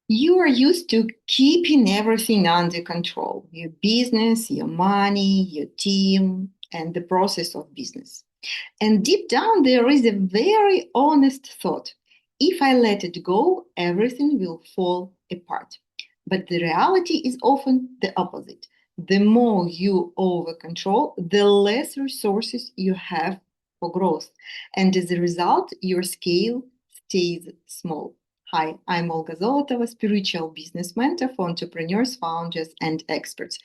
You are used to keeping everything under control, your business, your money, your team, and the process of business. And deep down, there is a very honest thought. If I let it go, everything will fall apart. But the reality is often the opposite. The more you over control, the less resources you have for growth. And as a result, your scale stays small. Hi, I'm Olga Zolotova, spiritual business mentor for entrepreneurs, founders, and experts.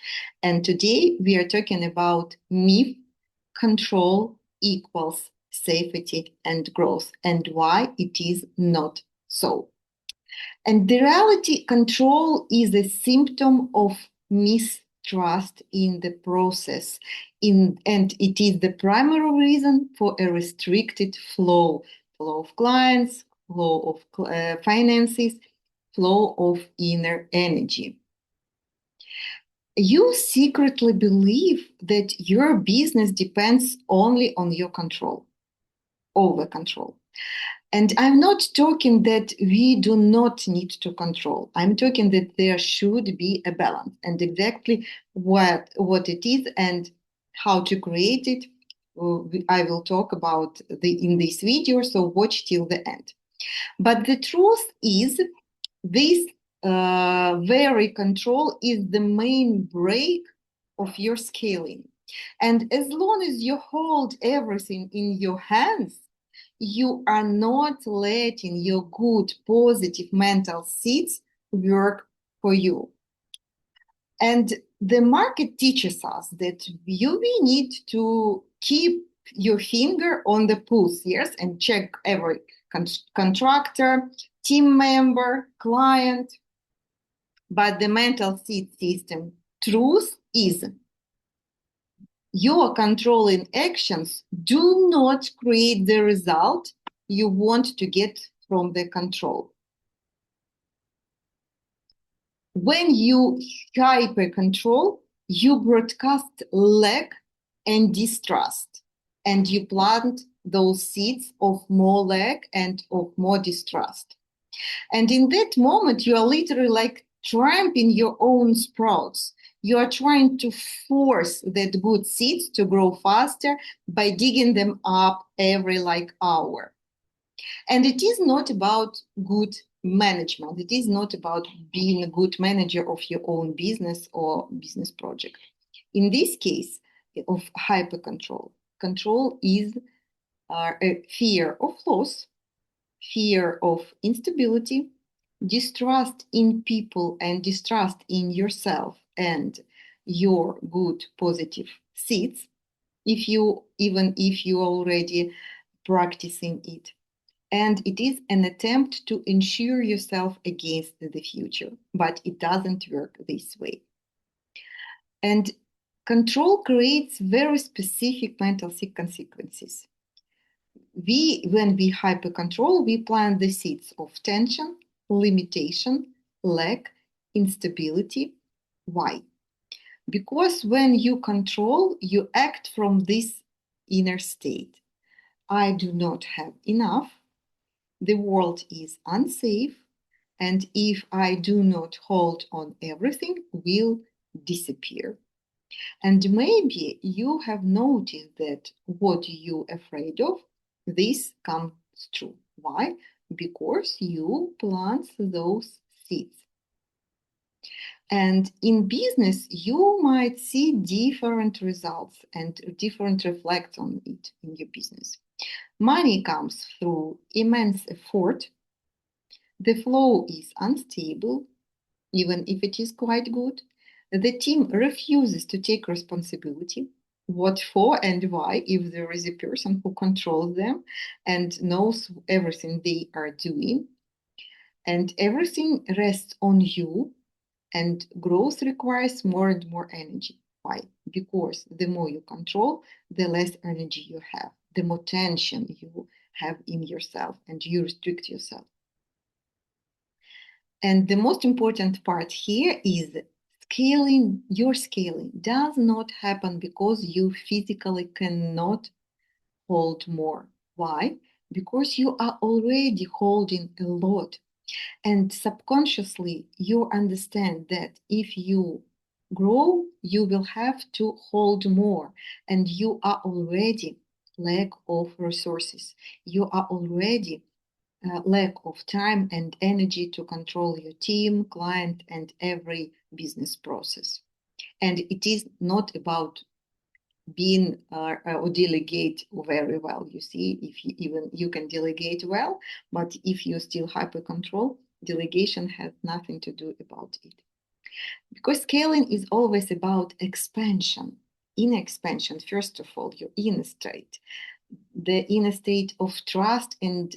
And today we are talking about myth control equals safety and growth, and why it is not so. And the reality, control is a symptom of mistrust in the process, and it is the primary reason for a restricted flow of clients, flow of finances, flow of inner energy. You secretly believe that your business depends only on your control, over control. And I'm not talking that we do not need to control. I'm talking that there should be a balance, and exactly what it is and how to create it. I will talk about in this video, so watch till the end. But the truth is, this very control is the main break of your scaling. And as long as you hold everything in your hands, you are not letting your good, positive mental seeds work for you. And the market teaches us that we need to keep your finger on the pulse, yes, and check every contractor, team member, client. But the mental seed system truth is your controlling actions do not create the result you want to get from the control. When you hyper control, you broadcast lack and distrust, and you plant those seeds of more lack and of more distrust. And in that moment, you are literally like trampling your own sprouts. You are trying to force that good seeds to grow faster by digging them up every like hour. And it is not about good management. It is not about being a good manager of your own business or business project. In this case of hyper control, control is a fear of loss, fear of instability, distrust in people, and distrust in yourself and your good positive seeds, if you already practicing it. And it is an attempt to insure yourself against the future, but it doesn't work this way. And control creates very specific mental consequences. When we hyper control, we plant the seeds of tension, limitation, lack, instability. Why? Because when you control, you act from this inner state. I do not have enough. The world is unsafe. And if I do not hold on, everything will disappear. And maybe you have noticed that what you're afraid of, this comes true. Why? Because you plant those seeds. And in business, you might see different results and different reflects on it in your business. Money comes through immense effort. The flow is unstable, even if it is quite good. The team refuses to take responsibility. What for and why, if there is a person who controls them and knows everything they are doing, and everything rests on you, and growth requires more and more energy. Why? Because the more you control, the less energy you have, the more tension you have in yourself, and you restrict yourself. And the most important part here is scaling. Your scaling does not happen because you physically cannot hold more. Why? Because you are already holding a lot. And subconsciously, you understand that if you grow, you will have to hold more, and you are already lack of resources. You are already lack of time and energy to control your team, client, and every business process. And it is not about being or delegate very well. You see, if you, even you can delegate well, but if you still hyper control, delegation has nothing to do about it. Because scaling is always about expansion. In expansion, first of all, your inner state, the inner state of trust and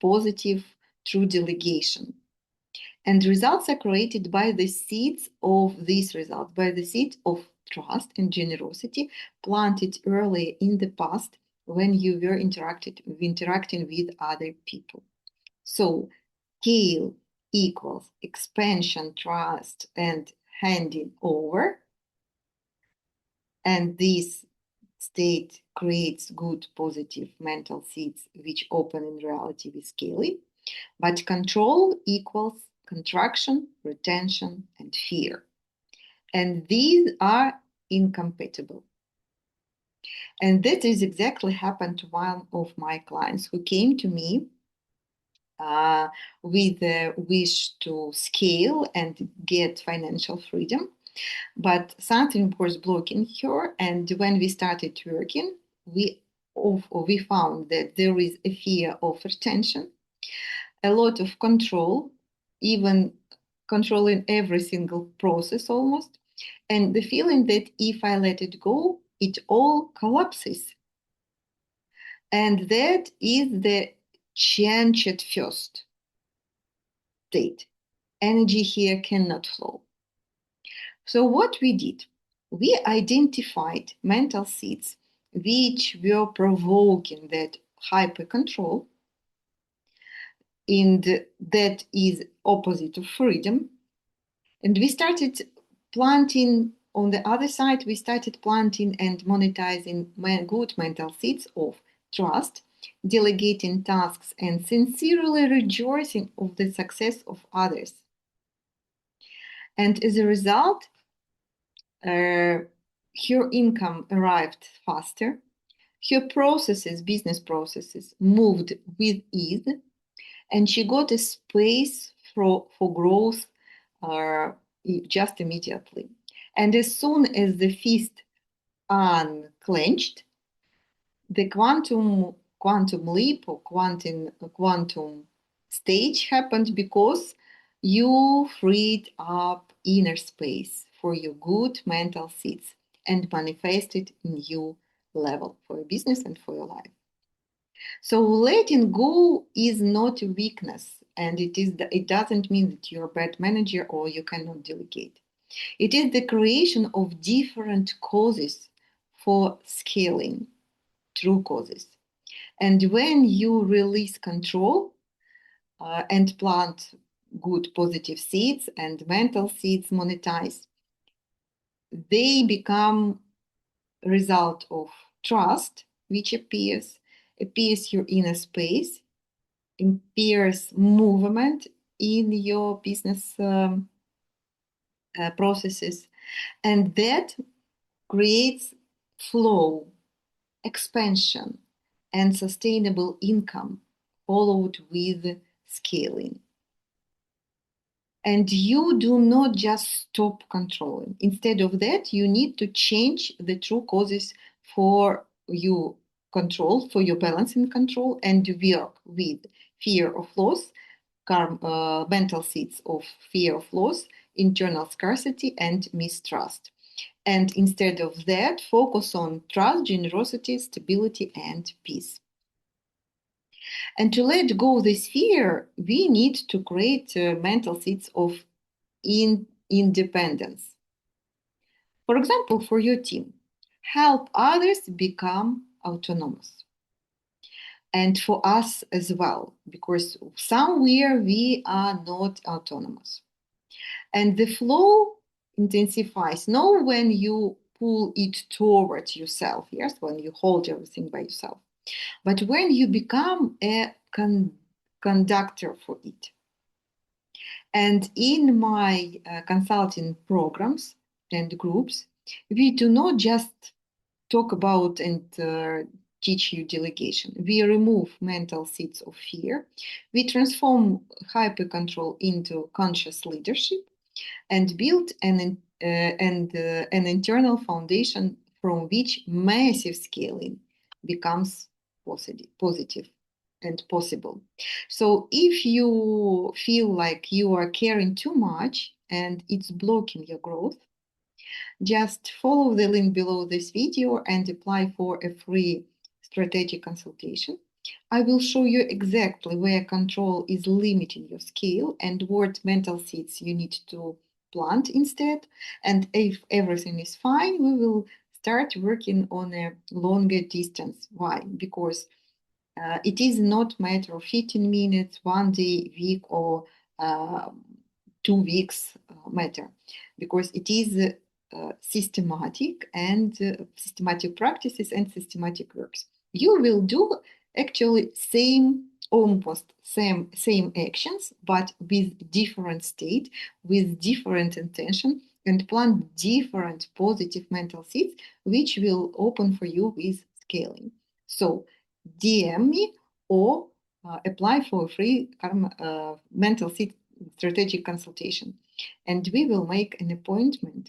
positive through delegation. And results are created by the seeds of these results, by the seeds of trust and generosity planted earlier in the past when you were interacting with other people. So, scale equals expansion, trust, and handing over. And this state creates good, positive mental seeds which open in reality with scaling. But control equals contraction, retention, and fear. And these are incompatible. And that is exactly happened to one of my clients who came to me with a wish to scale and get financial freedom. But something was blocking her. And when we started working, we found that there is a fear of retention, a lot of control, even controlling every single process almost, and the feeling that if I let it go, it all collapses. And that is the change at first state. Energy here cannot flow. So, what we did, we identified mental seeds which were provoking that hyper control, and that is opposite of freedom. And we started planting on the other side, we started planting and monetizing good mental seeds of trust, delegating tasks, and sincerely rejoicing of the success of others. And as a result, her income arrived faster. Her processes, business processes, moved with ease, and she got a space for growth uh, just immediately. And as soon as the fist unclenched, the quantum leap or quantum stage happened because you freed up inner space for your good mental seeds and manifested new level for your business and for your life. So letting go is not a weakness, and it doesn't mean that you're a bad manager or you cannot delegate. It is the creation of different causes for scaling, true causes. And when you release control and plant good positive seeds and mental seeds monetize, they become a result of trust, which appears your inner space, appears movement in your business processes, and that creates flow, expansion, and sustainable income, followed with scaling. And you do not just stop controlling. Instead of that, you need to change the true causes for you control, for your balance in control, and work with fear of loss, mental seeds of fear of loss, internal scarcity, and mistrust. And instead of that, focus on trust, generosity, stability, and peace. And to let go this fear, we need to create mental seeds of independence. For example, for your team, help others become autonomous. And for us as well, because somewhere we are not autonomous. And the flow intensifies, not when you pull it towards yourself, yes, when you hold everything by yourself, but when you become a conductor for it. And in my consulting programs and groups, we do not just talk about and teach you delegation. We remove mental seeds of fear. We transform hypercontrol into conscious leadership and build an internal foundation from which massive scaling becomes positive and possible. So if you feel like you are caring too much and it's blocking your growth, just follow the link below this video and apply for a free strategic consultation. I will show you exactly where control is limiting your scale and what mental seeds you need to plant instead. And if everything is fine, we will start working on a longer distance. Why? Because it is not matter of 15 minutes, one day, week, or uh, 2 weeks matter, because it is systematic and systematic practices and systematic works. You will do actually almost same actions, but with different state, with different intention, and plant different positive mental seeds, which will open for you with scaling. So DM me or apply for a free mental seed strategic consultation, and we will make an appointment